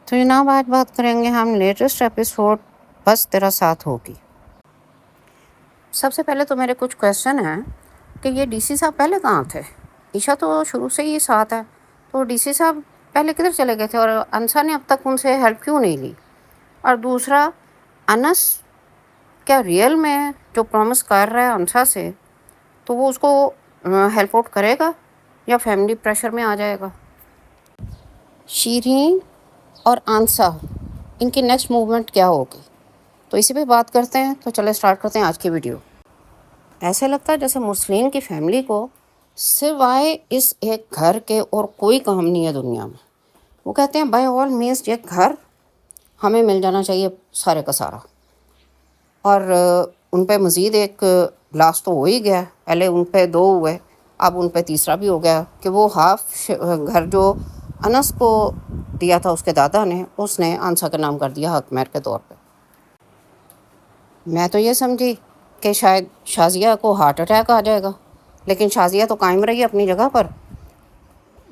تو جناب آج بات کریں گے ہم لیٹسٹ ایپیسوڈ بس تیرا ساتھ ہوگی۔ سب سے پہلے تو میرے کچھ کویشچن ہیں کہ یہ ڈی سی صاحب پہلے کہاں تھے؟ عشا تو شروع سے ہی ساتھ ہے، تو ڈی سی صاحب پہلے کدھر چلے گئے تھے اور انسا نے اب تک ان سے ہیلپ کیوں نہیں لی؟ اور دوسرا، انس کیا ریئل میں جو پرومس کر رہا ہے انسا سے تو وہ اس کو ہیلپ آؤٹ کرے گا یا فیملی پریشر میں آ جائے گا؟ شیرین اور آنسا ان کی نیکسٹ موومنٹ کیا ہوگی؟ تو اسی پہ بات کرتے ہیں، تو چلے اسٹارٹ کرتے ہیں آج کی ویڈیو۔ ایسے لگتا ہے جیسے مسلم کی فیملی کو سوائے اس ایک گھر کے اور کوئی کام نہیں ہے دنیا میں۔ وہ کہتے ہیں بائی آل مینس یہ گھر ہمیں مل جانا چاہیے سارے کا سارا، اور ان پہ مزید ایک بلاسٹ تو ہو ہی گیا، پہلے ان پہ 2 ہوئے، اب ان پہ تیسرا بھی ہو گیا کہ وہ ہاف گھر جو انس کو دیا تھا اس کے دادا نے، اس نے آنسا کا نام کر دیا حق مہر کے طور پہ۔ میں تو یہ سمجھی کہ شاید شازیہ کو ہارٹ اٹیک آ جائے گا، لیکن شازیہ تو قائم رہی اپنی جگہ پر،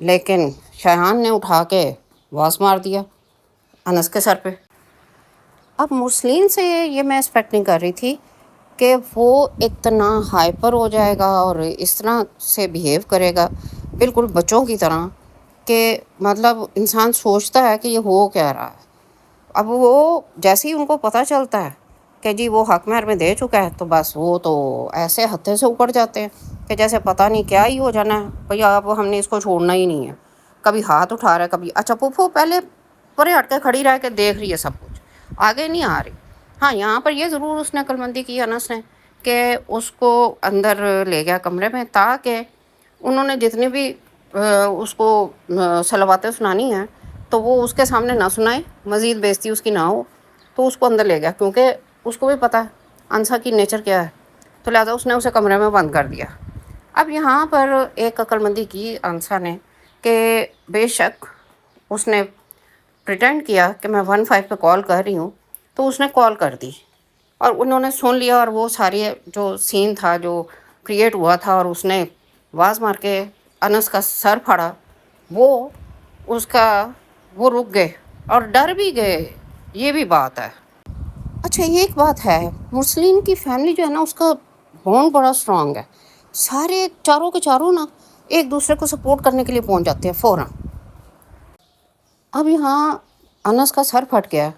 لیکن شایان نے اٹھا کے واس مار دیا انس کے سر پہ۔ اب مرسلین سے یہ میں ایکسپیکٹ نہیں کر رہی تھی کہ وہ اتنا ہائپر ہو جائے گا اور اس طرح سے بیہیو کرے گا بالکل بچوں کی طرح، کہ مطلب انسان سوچتا ہے کہ یہ ہو کیا رہا ہے۔ اب وہ جیسے ہی ان کو پتہ چلتا ہے کہ جی وہ حق مہر میں دے چکا ہے، تو بس وہ تو ایسے ہتھے سے اوپر جاتے ہیں کہ جیسے پتہ نہیں کیا ہی ہو جانا ہے، بھئی اب ہم نے اس کو چھوڑنا ہی نہیں ہے۔ کبھی ہاتھ اٹھا رہا ہے، کبھی اچھا پھوپھو پہلے پرے ہٹ کے کھڑی رہ کے دیکھ رہی ہے سب کچھ، آگے نہیں آ رہی۔ ہاں یہاں پر یہ ضرور اس نے عقل مندی کی انس نے کہ اس کو اندر لے گیا کمرے میں، تاکہ انہوں نے جتنی بھی اس کو صلواتیں سنانی ہیں تو وہ اس کے سامنے نہ سنائے، مزید بےزتی اس کی نہ ہو، تو اس کو اندر لے گیا، کیونکہ اس کو بھی پتہ ہے انسا کی نیچر کیا ہے، تو لہٰذا اس نے اسے کمرے میں بند کر دیا۔ اب یہاں پر ایک عقل مندی کی انسا نے کہ بے شک اس نے پریٹینڈ کیا کہ میں 15 پہ کال کر رہی ہوں، تو اس نے کال کر دی اور انہوں نے سن لیا، اور وہ ساری جو سین تھا جو کریٹ ہوا تھا، اور اس نے واز مار کے انس کا سر پھاڑا، وہ اس کا وہ رک گئے اور ڈر بھی گئے، یہ بھی بات ہے۔ اچھا ایک بات ہے، مسلم کی فیملی جو ہے نا اس کا بانڈ بڑا اسٹرانگ ہے، سارے چاروں کے چاروں نا ایک دوسرے کو سپورٹ کرنے کے لیے پہنچ جاتے ہیں فوراً۔ اب یہاں انس کا سر پھٹ گیا،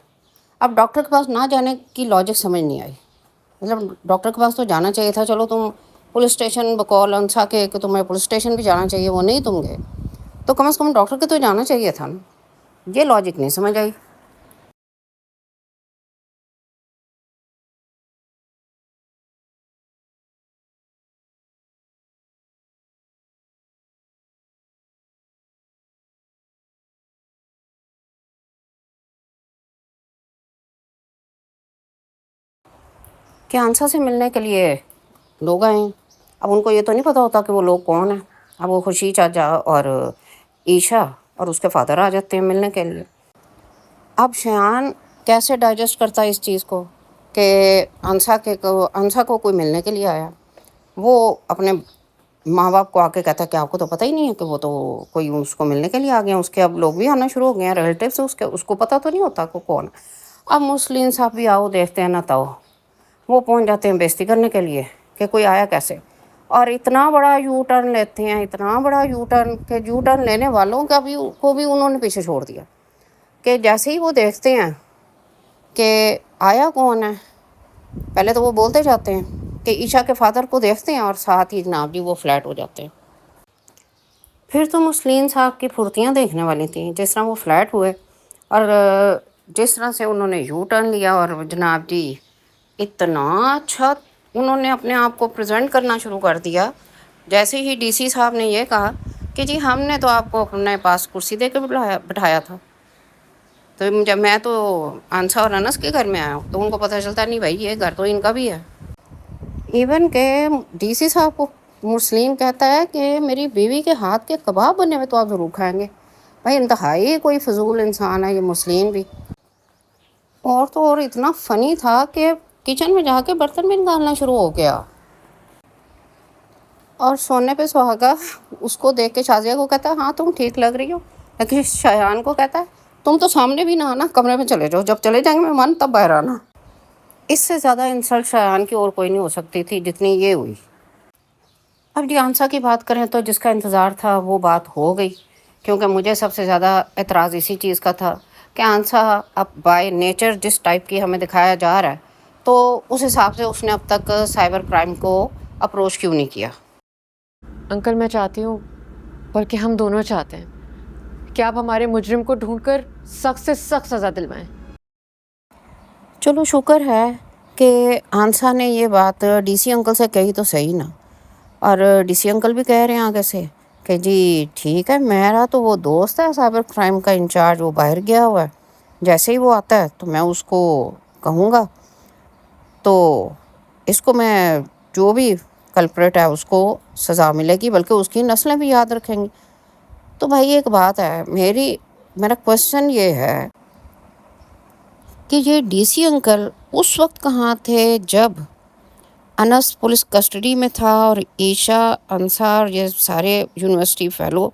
اب ڈاکٹر کے پاس نہ جانے کی لاجک سمجھ نہیں آئی، مطلب ڈاکٹر کے پاس تو جانا چاہیے تھا، چلو تم پولیس اسٹیشن بقول انسا کے کہ تمہیں پولیس اسٹیشن بھی جانا چاہیے، وہ نہیں تم گئے، تو کم از کم ڈاکٹر کے تو جانا چاہیے تھا نا، یہ لاجک نہیں سمجھ آئی۔ کہ انسا سے ملنے کے لیے لوگ آئے ہیں، اب ان کو یہ تو نہیں پتہ ہوتا کہ وہ لوگ کون ہیں، اب وہ خوشی چاچا اور عیشا اور اس کے فادر آ جاتے ہیں ملنے کے لیے۔ اب شایان کیسے ڈائجسٹ کرتا ہے اس چیز کو کہ انسا کو کوئی ملنے کے لیے آیا؟ وہ اپنے ماں باپ کو آ کے کہتا ہے کہ آپ کو تو پتہ ہی نہیں ہے کہ وہ تو کوئی اس کو ملنے کے لیے آ گئے ہیں، اس کے اب لوگ بھی آنا شروع ہو گئے ہیں، ریلیٹیوز اس کو پتہ تو نہیں ہوتا کہ کون ہے۔ اب مسلم صاحب بھی آؤ دیکھتے ہیں نہ تو وہ پہنچ جاتے ہیں بےزتی کرنے کے لیے کہ کوئی آیا کیسے، اور اتنا بڑا یو ٹرن لیتے ہیں، اتنا بڑا یو ٹرن کہ یو ٹرن لینے والوں کو بھی انہوں نے پیچھے چھوڑ دیا، کہ جیسے ہی وہ دیکھتے ہیں کہ آیا کون ہے، پہلے تو وہ بولتے جاتے ہیں کہ عیشا کے فادر کو دیکھتے ہیں اور ساتھ ہی جناب جی وہ فلیٹ ہو جاتے ہیں۔ پھر تو مسلم صاحب کی پھرتیاں دیکھنے والی تھیں، جس طرح وہ فلیٹ ہوئے اور جس طرح سے انہوں نے یو ٹرن لیا، اور جناب جی اتنا اچھا انہوں نے اپنے آپ کو پریزنٹ کرنا شروع کر دیا، جیسے ہی ڈی سی صاحب نے یہ کہا کہ جی ہم نے تو آپ کو اپنے پاس کرسی دے کے بٹھایا تھا، تو جب میں تو انسا اور انس کے گھر میں آیا ہوں تو ان کو پتہ چلتا نہیں بھائی یہ گھر تو ان کا بھی ہے۔ ایون کہ ڈی سی صاحب کو مسلم کہتا ہے کہ میری بیوی کے ہاتھ کے کباب بنے ہوئے تو آپ ضرور کھائیں گے۔ بھائی انتہائی کوئی فضول انسان ہے یہ مسلم بھی، اور تو اور اتنا فنی تھا کہ کچن میں جا کے برتن بھی نکالنا شروع ہو گیا، اور سونے پہ سہاگا اس کو دیکھ کے شازیہ کو کہتا ہے ہاں تم ٹھیک لگ رہی ہو، لیکن شایان کو کہتا ہے تم تو سامنے بھی نہ آنا، کمرے میں چلے جاؤ، جب چلے جائیں گے مہمان تب باہر آنا۔ اس سے زیادہ انسلٹ شایان کی اور کوئی نہیں ہو سکتی تھی جتنی یہ ہوئی۔ اب جی آنسا کی بات کریں تو جس کا انتظار تھا وہ بات ہو گئی، کیونکہ مجھے سب سے زیادہ اعتراض اسی چیز کا تھا کہ آنسا اب بائی نیچر جس ٹائپ کی ہمیں دکھایا جا رہا ہے، تو اس حساب سے اس نے اب تک سائبر کرائم کو اپروچ کیوں نہیں کیا؟ انکل میں چاہتی ہوں، بلکہ ہم دونوں چاہتے ہیں کہ آپ ہمارے مجرم کو ڈھونڈ کر سخت سے سخت سزا دلوائیں۔ چلو شکر ہے کہ آنسا نے یہ بات ڈی سی انکل سے کہی تو صحیح نا، اور ڈی سی انکل بھی کہہ رہے ہیں آگے سے کہ جی ٹھیک ہے، میرا تو وہ دوست ہے سائبر کرائم کا انچارج، وہ باہر گیا ہوا ہے، جیسے ہی وہ آتا ہے تو میں اس کو کہوں گا، تو اس کو میں جو بھی کلپریٹ ہے اس کو سزا ملے گی، بلکہ اس کی نسلیں بھی یاد رکھیں گی۔ تو بھائی ایک بات ہے، میرا کوشچن یہ ہے کہ یہ ڈی سی انکل اس وقت کہاں تھے جب انس پولیس کسٹڈی میں تھا اور عیشا، انصار، یہ سارے یونیورسٹی فیلو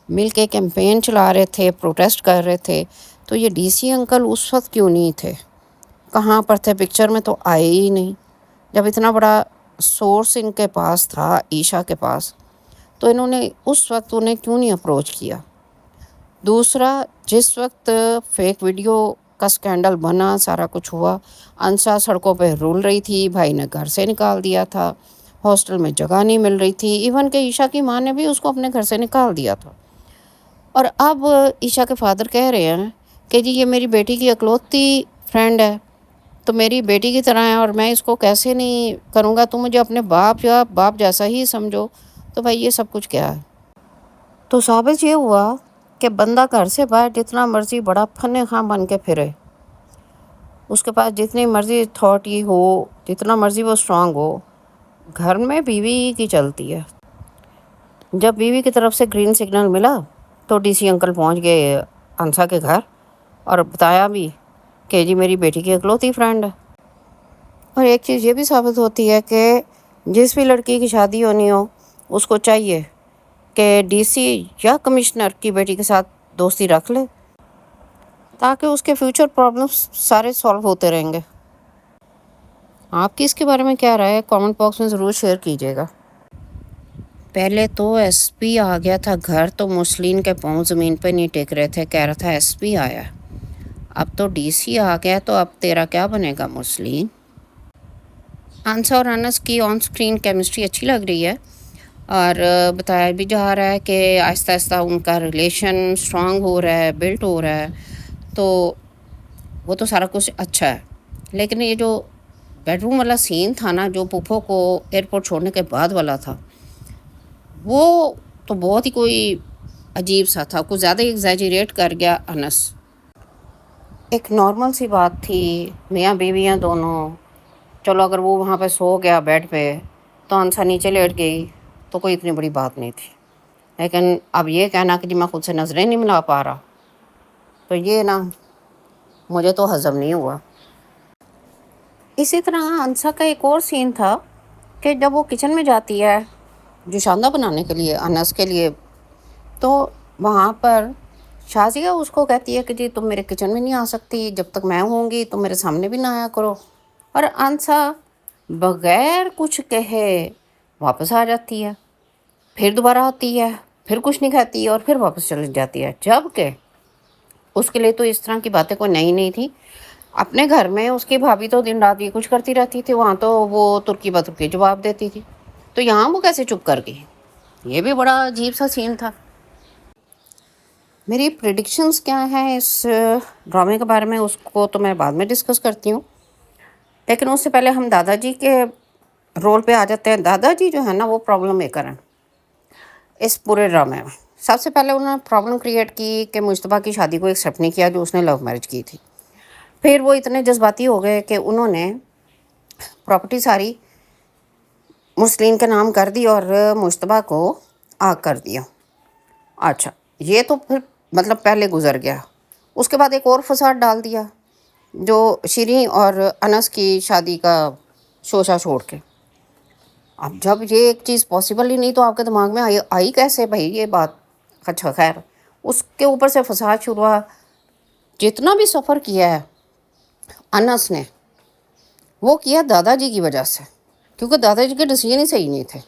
مل کے کیمپین چلا رہے تھے، پروٹیسٹ کر رہے تھے؟ تو یہ ڈی سی انکل اس وقت کیوں نہیں تھے؟ کہاں پر تھے؟ پکچر میں تو آئے ہی نہیں۔ جب اتنا بڑا سورس ان کے پاس تھا، عیشا کے پاس، تو انہوں نے اس وقت انہیں کیوں نہیں اپروچ کیا؟ دوسرا، جس وقت فیک ویڈیو کا سکینڈل بنا، سارا کچھ ہوا، انسا سڑکوں پہ رول رہی تھی، بھائی نے گھر سے نکال دیا تھا، ہاسٹل میں جگہ نہیں مل رہی تھی، ایون کہ عیشا کی ماں نے بھی اس کو اپنے گھر سے نکال دیا تھا۔ اور اب عیشا کے فادر کہہ رہے ہیں کہ جی یہ میری بیٹی کی اکلوتی فرینڈ ہے، تو میری بیٹی کی طرح ہے، اور میں اس کو کیسے نہیں کروں گا، تم مجھے اپنے باپ یا باپ جیسا ہی سمجھو۔ تو بھائی یہ سب کچھ کیا ہے؟ تو ثابت یہ ہوا کہ بندہ گھر سے باہر جتنا مرضی بڑا فن خاں بن کے پھرے، اس کے پاس جتنی مرضی اتھارٹی ہو، جتنا مرضی وہ اسٹرانگ ہو، گھر میں بیوی کی چلتی ہے۔ جب بیوی کی طرف سے گرین سگنل ملا تو ڈی سی انکل پہنچ گئے انسا کے گھر اور بتایا بھی کہ جی میری بیٹی کی اکلوتی فرینڈ ہے۔ اور ایک چیز یہ بھی ثابت ہوتی ہے کہ جس بھی لڑکی کی شادی ہونی ہو، اس کو چاہیے کہ ڈی سی یا کمشنر کی بیٹی کے ساتھ دوستی رکھ لے، تاکہ اس کے فیوچر پرابلمس سارے سالو ہوتے رہیں گے۔ آپ کی اس کے بارے میں کیا رائے ہے؟ کامنٹ باکس میں ضرور شیئر کیجیے گا۔ پہلے تو ایس پی آ گیا تھا گھر تو مسلین کے پاؤں زمین پہ نہیں ٹک رہے تھے، کہہ رہا تھا ایس پی آیا، اب تو ڈی سی آ گیا تو اب تیرا کیا بنے گا مسلین؟ آنسا اور انس کی آن سکرین کیمسٹری اچھی لگ رہی ہے، اور بتایا بھی جا رہا ہے کہ آہستہ آہستہ ان کا ریلیشن اسٹرانگ ہو رہا ہے، بلٹ ہو رہا ہے، تو وہ تو سارا کچھ اچھا ہے۔ لیکن یہ جو بیڈ روم والا سین تھا نا، جو پھوپھو کو ایئرپورٹ چھوڑنے کے بعد والا تھا، وہ تو بہت ہی کوئی عجیب سا تھا، کچھ زیادہ ایگزیجریٹ کر گیا انس۔ ایک نارمل سی بات تھی، میاں بیویاں دونوں، چلو اگر وہ وہاں پہ سو گیا بیڈ پہ تو انسا نیچے لیٹ گئی تو کوئی اتنی بڑی بات نہیں تھی، لیکن اب یہ کہنا کہ جی میں خود سے نظریں نہیں ملا پا رہا، تو یہ نا مجھے تو ہضم نہیں ہوا۔ اسی طرح انسا کا ایک اور سین تھا کہ جب وہ کچن میں جاتی ہے جوشاندہ بنانے کے لیے انس کے لیے، تو وہاں پر شازیہ اس کو کہتی ہے کہ جی تم میرے کچن میں نہیں آ سکتی، جب تک میں ہوں گی تم میرے سامنے بھی نہ آیا کرو، اور انسا بغیر کچھ کہے واپس آ جاتی ہے، پھر دوبارہ آتی ہے، پھر کچھ نہیں کہتی اور پھر واپس چلی جاتی ہے، جبکہ اس کے لیے تو اس طرح کی باتیں کوئی نئی نہیں تھی۔ اپنے گھر میں اس کی بھابھی تو دن رات یہ کچھ کرتی رہتی تھی، وہاں تو وہ ترکی بترکی جواب دیتی تھی، تو یہاں وہ کیسے چپ کر گئی؟ یہ بھی بڑا عجیب سا سین تھا۔ میری پریڈکشنز کیا ہیں اس ڈرامے کے بارے میں، اس کو تو میں بعد میں ڈسکس کرتی ہوں، لیکن اس سے پہلے ہم دادا جی کے رول پہ آ جاتے ہیں۔ دادا جی جو ہے نا وہ پرابلم میکر ہیں اس پورے ڈرامے میں۔ سب سے پہلے انہوں نے پرابلم کریٹ کی کہ مجتبیٰ کی شادی کو ایکسیپٹ نہیں کیا جو اس نے لو میرج کی تھی۔ پھر وہ اتنے جذباتی ہو گئے کہ انہوں نے پراپرٹی ساری مسلین کے نام کر دی اور مجتبیٰ کو آگ کر دیا۔ اچھا یہ تو پھر مطلب پہلے گزر گیا، اس کے بعد ایک اور فساد ڈال دیا جو شیریں اور انس کی شادی کا شوشہ چھوڑ کے۔ اب جب یہ ایک چیز پاسبل ہی نہیں تو آپ کے دماغ میں آئی کیسے بھائی یہ بات؟ اچھا خیر، اس کے اوپر سے فساد شروع ہوا، جتنا بھی سفر کیا ہے انس نے، وہ کیا دادا جی کی وجہ سے، کیونکہ دادا جی کے ڈیسیجن ہی صحیح نہیں تھے۔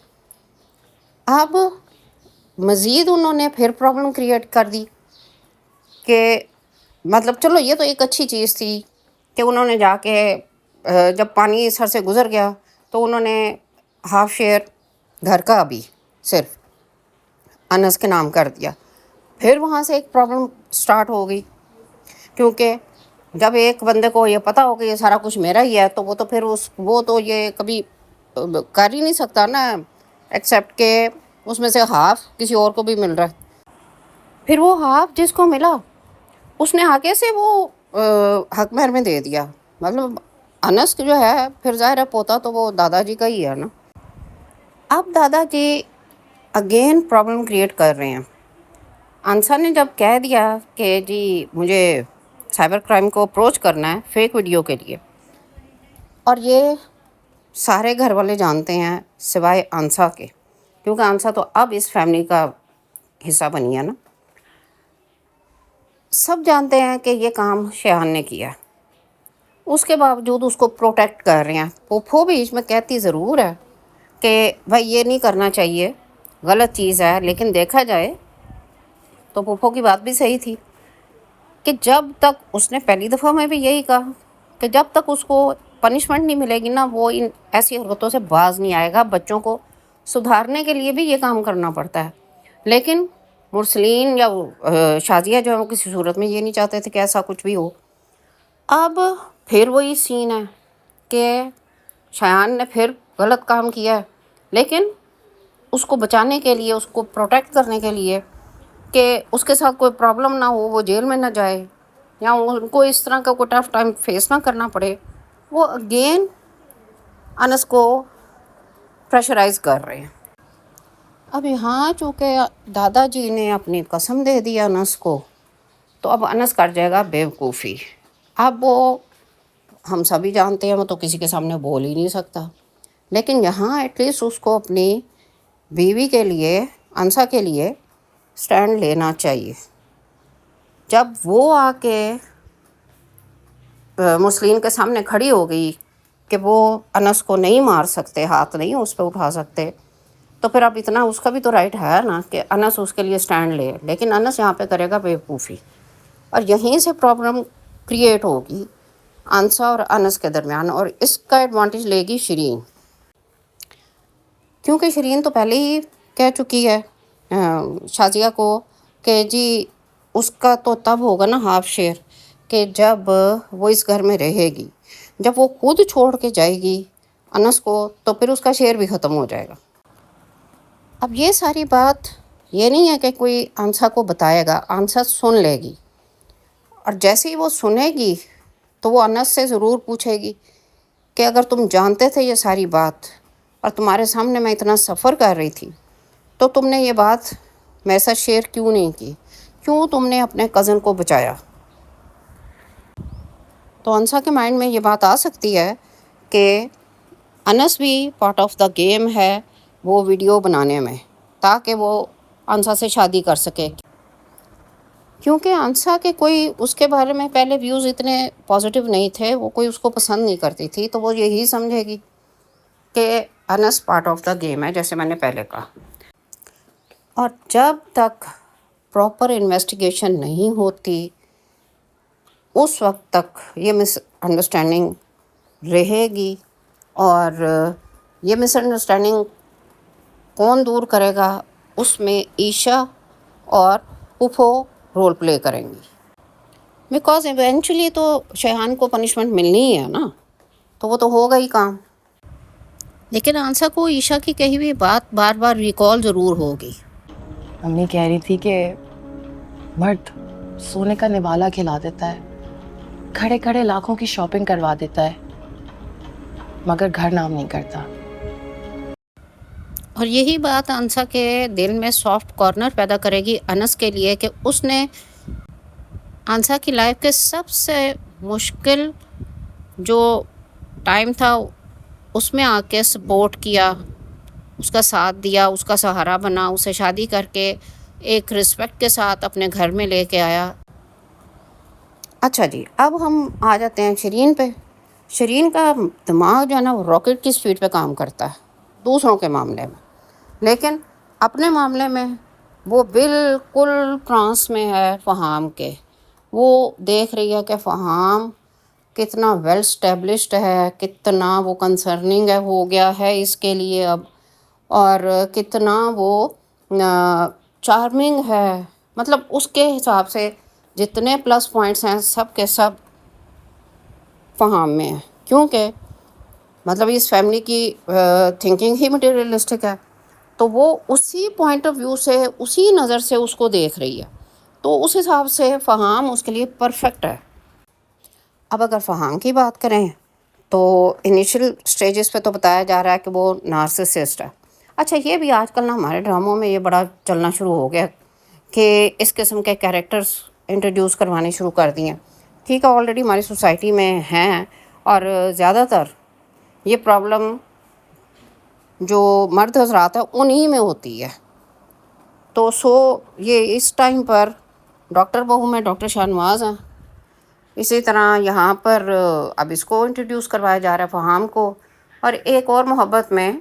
اب مزید انہوں نے پھر پرابلم کریٹ کر دی کہ مطلب چلو یہ تو ایک اچھی چیز تھی کہ انہوں نے جا کے جب پانی سر سے گزر گیا تو انہوں نے ہاف شیئر گھر کا بھی صرف انس کے نام کر دیا۔ پھر وہاں سے ایک پرابلم سٹارٹ ہو گئی، کیونکہ جب ایک بندے کو یہ پتہ ہو کہ یہ سارا کچھ میرا ہی ہے تو وہ تو پھر وہ تو یہ کبھی کر ہی نہیں سکتا نا ایکسیپٹ کہ اس میں سے ہاف کسی اور کو بھی مل رہا ہے۔ پھر وہ ہاف جس کو ملا اس نے آگے سے وہ حق مہر میں دے دیا، مطلب انس جو ہے پھر ظاہر ہے پوتا تو وہ دادا جی کا ہی ہے نا۔ اب دادا جی اگین پرابلم کریٹ کر رہے ہیں۔ انصر نے جب کہہ دیا کہ جی مجھے سائبر کرائم کو اپروچ کرنا ہے فیک ویڈیو کے لیے، اور یہ سارے گھر والے جانتے ہیں سوائے انصا کے، کیونکہ انصا تو اب اس فیملی کا حصہ بنی ہے نا، سب جانتے ہیں کہ یہ کام شیان نے کیا۔ اس کے باوجود اس کو پروٹیکٹ کر رہے ہیں۔ پھوپھو بھی اس میں کہتی ضرور ہے کہ بھائی یہ نہیں کرنا چاہیے، غلط چیز ہے، لیکن دیکھا جائے تو پھوپھو کی بات بھی صحیح تھی کہ جب تک اس نے پہلی دفعہ میں بھی یہی کہا کہ جب تک اس کو پنشمنٹ نہیں ملے گی نا وہ ان ایسی حرکتوں سے باز نہیں آئے گا۔ بچوں کو سدھارنے کے لیے بھی یہ کام کرنا پڑتا ہے، لیکن مرسلین یا شازیہ جو ہے وہ کسی صورت میں یہ نہیں چاہتے تھے کہ ایسا کچھ بھی ہو۔ اب پھر وہی سین ہے کہ شایان نے پھر غلط کام کیا ہے، لیکن اس کو بچانے کے لیے، اس کو پروٹیکٹ کرنے کے لیے کہ اس کے ساتھ کوئی پرابلم نہ ہو، وہ جیل میں نہ جائے یا ان کو اس طرح کا کوئی ٹف ٹائم فیس نہ کرنا پڑے، وہ اگین انس کو پریشرائز کر رہے ہیں۔ اب یہاں چونکہ دادا جی نے اپنی قسم دے دی انس کو، تو اب انس کر جائے گا بیوقوفی۔ اب وہ ہم سبھی جانتے ہیں وہ تو کسی کے سامنے بول ہی نہیں سکتا، لیکن یہاں ایٹ لیسٹ اس کو اپنی بیوی کے لیے، انسا کے لیے سٹینڈ لینا چاہیے۔ جب وہ آ کے مسلم کے سامنے کھڑی ہو گئی کہ وہ انس کو نہیں مار سکتے، ہاتھ نہیں اس پہ اٹھا سکتے، تو پھر اب اتنا اس کا بھی تو رائٹ ہے نا کہ انس اس کے لیے سٹینڈ لے، لیکن انس یہاں پہ کرے گا بیوقوفی، اور یہیں سے پرابلم کریٹ ہوگی انسا اور انس کے درمیان، اور اس کا ایڈوانٹیج لے گی شرین، کیونکہ شرین تو پہلے ہی کہہ چکی ہے شازیہ کو کہ جی اس کا تو تب ہوگا نا ہاف شیئر کہ جب وہ اس گھر میں رہے گی، جب وہ خود چھوڑ کے جائے گی انس کو تو پھر اس کا شیئر بھی ختم ہو جائے گا۔ اب یہ ساری بات یہ نہیں ہے کہ کوئی انسا کو بتائے گا، انسا سن لے گی، اور جیسے ہی وہ سنے گی تو وہ انس سے ضرور پوچھے گی کہ اگر تم جانتے تھے یہ ساری بات اور تمہارے سامنے میں اتنا سفر کر رہی تھی تو تم نے یہ بات میرے ساتھ شیئر کیوں نہیں کی، کیوں تم نے اپنے کزن کو بچایا؟ تو انسا کے مائنڈ میں یہ بات آ سکتی ہے کہ انس بھی پارٹ آف دا گیم ہے وہ ویڈیو بنانے میں، تاکہ وہ انسا سے شادی کر سکے، کیونکہ انسا کے کوئی اس کے بارے میں پہلے ویوز اتنے پازیٹیو نہیں تھے، وہ کوئی اس کو پسند نہیں کرتی تھی، تو وہ یہی سمجھے گی کہ انس پارٹ آف دا گیم ہے، جیسے میں نے پہلے کہا۔ اور جب تک پراپر انویسٹیگیشن نہیں ہوتی اس وقت تک یہ مس انڈرسٹینڈنگ رہے گی، اور یہ مس انڈرسٹینڈنگ کون دور کرے گا، اس میں عیشا اور پھوپھو رول پلے کریں گی، بیکاز ایونچولی تو شیحان کو پنشمنٹ ملنی ہی ہے نا، تو وہ تو ہوگا ہی کام، لیکن انسا کو عیشا کی کہی ہوئی بات بار بار ریکال ضرور ہوگی۔ امی کہہ رہی تھی کہ مرد سونے کا نوالا کھلا دیتا ہے، کھڑے کھڑے لاکھوں کی شاپنگ کروا دیتا ہے، مگر گھر نام نہیں کرتا۔ اور یہی بات انسا کے دل میں سافٹ کارنر پیدا کرے گی انس کے لیے کہ اس نے انسا کی لائف کے سب سے مشکل جو ٹائم تھا اس میں آ کے سپورٹ کیا، اس کا ساتھ دیا، اس کا سہارا بنا، اسے شادی کر کے ایک رسپیکٹ کے ساتھ اپنے گھر میں لے کے آیا۔ اچھا جی، اب ہم آ جاتے ہیں شرین پہ. شرین کا دماغ جو ہے نا وہ راکٹ کی سپیڈ پہ کام کرتا ہے دوسروں کے معاملے میں، لیکن اپنے معاملے میں وہ بالکل ٹرانس میں ہے فہام کے. وہ دیکھ رہی ہے کہ فہام کتنا ویل اسٹیبلشڈ ہے، کتنا وہ کنسرننگ ہے ہو گیا ہے اس کے لیے اب، اور کتنا وہ چارمنگ ہے. مطلب اس کے حساب سے جتنے پلس پوائنٹس ہیں سب کے سب فہام میں ہیں، کیونکہ مطلب اس فیملی کی تھنکنگ ہی مٹیریلسٹک ہے، تو وہ اسی پوائنٹ آف ویو سے اسی نظر سے اس کو دیکھ رہی ہے، تو اس حساب سے فہام اس کے لیے پرفیکٹ ہے. اب اگر فہام کی بات کریں تو انیشل سٹیجز پہ تو بتایا جا رہا ہے کہ وہ نارسسسٹ ہے. اچھا یہ بھی آج کل نا ہمارے ڈراموں میں یہ بڑا چلنا شروع ہو گیا کہ اس قسم کے کیریکٹرز انٹروڈیوس کروانے شروع کر دیے. ٹھیک ہے، آلریڈی ہماری سوسائٹی میں ہیں، اور زیادہ تر یہ پرابلم جو مرد حضرات ہیں انہی میں ہوتی ہے. تو یہ اس ٹائم پر ڈاکٹر بہو میں ڈاکٹر شاہ نواز ہیں. اسی طرح یہاں پر اب اس کو انٹروڈیوس کروایا جا رہا ہے فہام کو، اور ایک اور محبت میں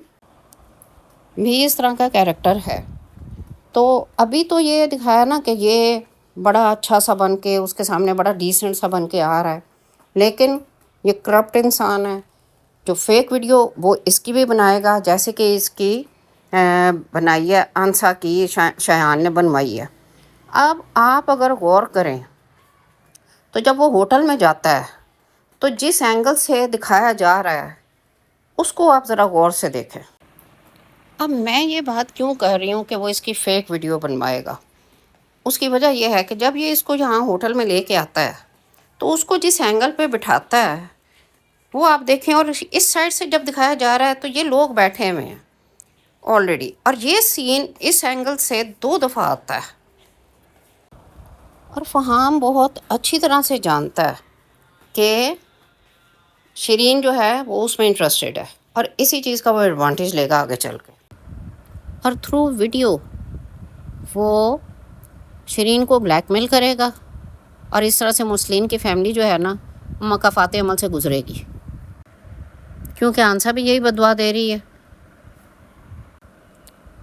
بھی اس طرح کا کیریکٹر ہے. تو ابھی تو یہ دکھایا نا کہ یہ بڑا اچھا سا بن کے اس کے سامنے بڑا ڈیسنٹ سا بن کے آ رہا ہے، لیکن یہ کرپٹ انسان ہے. جو فیک ویڈیو وہ اس کی بھی بنائے گا، جیسے کہ اس کی بنائی ہے آنسا کی، شایان نے بنوائی ہے. اب آپ اگر غور کریں تو جب وہ ہوٹل میں جاتا ہے تو جس اینگل سے دکھایا جا رہا ہے اس کو آپ ذرا غور سے دیکھیں. اب میں یہ بات کیوں کہہ رہی ہوں کہ وہ اس کی فیک ویڈیو بنوائے گا، اس کی وجہ یہ ہے کہ جب یہ اس کو یہاں ہوٹل میں لے کے آتا ہے تو اس کو جس اینگل پہ بٹھاتا ہے وہ آپ دیکھیں، اور اس سائڈ سے جب دکھایا جا رہا ہے تو یہ لوگ بیٹھے ہوئے ہیں آلریڈی، اور یہ سین اس اینگل سے 2 دفعہ آتا ہے. اور فہام بہت اچھی طرح سے جانتا ہے کہ شرین جو ہے وہ اس میں انٹرسٹڈ ہے، اور اسی چیز کا وہ ایڈوانٹیج لے گا آگے چل کے، اور تھرو ویڈیو وہ شرین کو بلیک میل کرے گا، اور اس طرح سے مسلم کی فیملی جو ہے نا مکافات عمل سے گزرے گی، کیونکہ آنسا بھی یہی بدوا دے رہی ہے.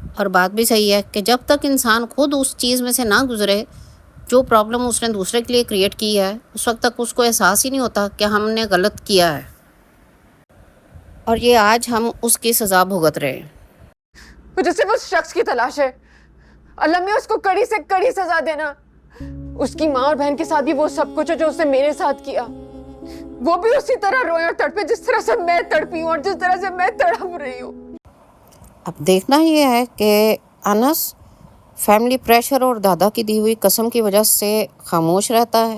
اور بات بھی صحیح ہے کہ جب تک انسان خود اس چیز میں سے نہ گزرے جو پرابلم اس نے دوسرے کے لیے کریٹ کی ہے، اس وقت تک اس کو احساس ہی نہیں ہوتا کہ ہم نے غلط کیا ہے، اور یہ آج ہم اس کی سزا بھگت رہے ہیں. مجھے صرف اس شخص کی تلاش ہے، اللہ میں اس کو کڑی سے کڑی سزا دینا. اس کی ماں اور بہن کے ساتھ بھی وہ سب کچھ ہے جو اس نے میرے ساتھ کیا. وہ بھی اسی طرح روئے اور تڑپے جس طرح سے میں تڑپی ہوں اور جس طرح سے میں تڑپ رہی ہوں. اب دیکھنا یہ ہے کہ انس فیملی پریشر اور دادا کی دی ہوئی قسم کی وجہ سے خاموش رہتا ہے،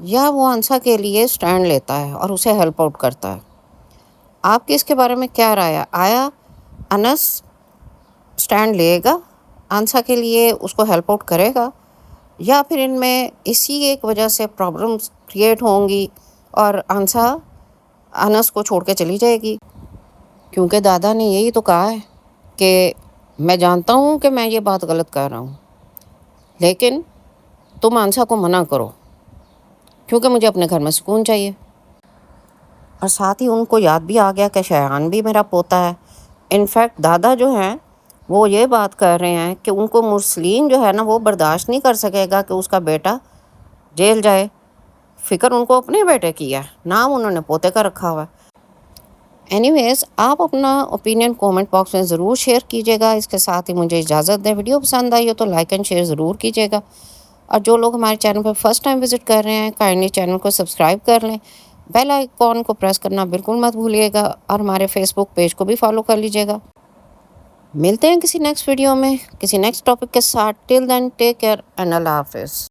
یا وہ انسا کے لیے سٹینڈ لیتا ہے اور اسے ہیلپ آؤٹ کرتا ہے. آپ کی اس کے بارے میں کیا رائے ہے؟ آیا انس سٹینڈ لے گا انسا کے لیے، اس کو ہیلپ آؤٹ کرے گا، یا پھر ان میں اسی ایک وجہ سے پرابلمس کریٹ ہوں گی اور انسا انس کو چھوڑ کے چلی جائے گی؟ کیونکہ دادا نے یہی تو کہا ہے کہ میں جانتا ہوں کہ میں یہ بات غلط کر رہا ہوں، لیکن تم انسا کو منع کرو کیونکہ مجھے اپنے گھر میں سکون چاہیے. اور ساتھ ہی ان کو یاد بھی آ گیا کہ شایان بھی میرا پوتا ہے. انفیکٹ دادا جو ہیں وہ یہ بات کر رہے ہیں کہ ان کو مرسلین جو ہے نا وہ برداشت نہیں کر سکے گا کہ اس کا بیٹا جیل جائے. فکر ان کو اپنے بیٹے کی ہے، نام انہوں نے پوتے کا رکھا ہوا ہے. اینی ویز آپ اپنا اوپینین کومنٹ باکس میں ضرور شیئر کیجیے گا. اس کے ساتھ ہی مجھے اجازت دیں. ویڈیو پسند آئی ہو تو لائک اینڈ شیئر ضرور کیجیے گا، اور جو لوگ ہمارے چینل پر فرسٹ ٹائم وزٹ کر رہے ہیں کائنڈلی چینل کو سبسکرائب کر لیں. بیل آئیکن کو پریس کرنا بالکل مت بھولیے گا، اور ہمارے فیس بک پیج کو بھی فالو کر لیجیے گا. ملتے ہیں کسی نیکسٹ ویڈیو میں کسی نیکسٹ ٹاپک کے ساتھ. ٹل دین ٹیک کیئر اینڈ اللہ حافظ.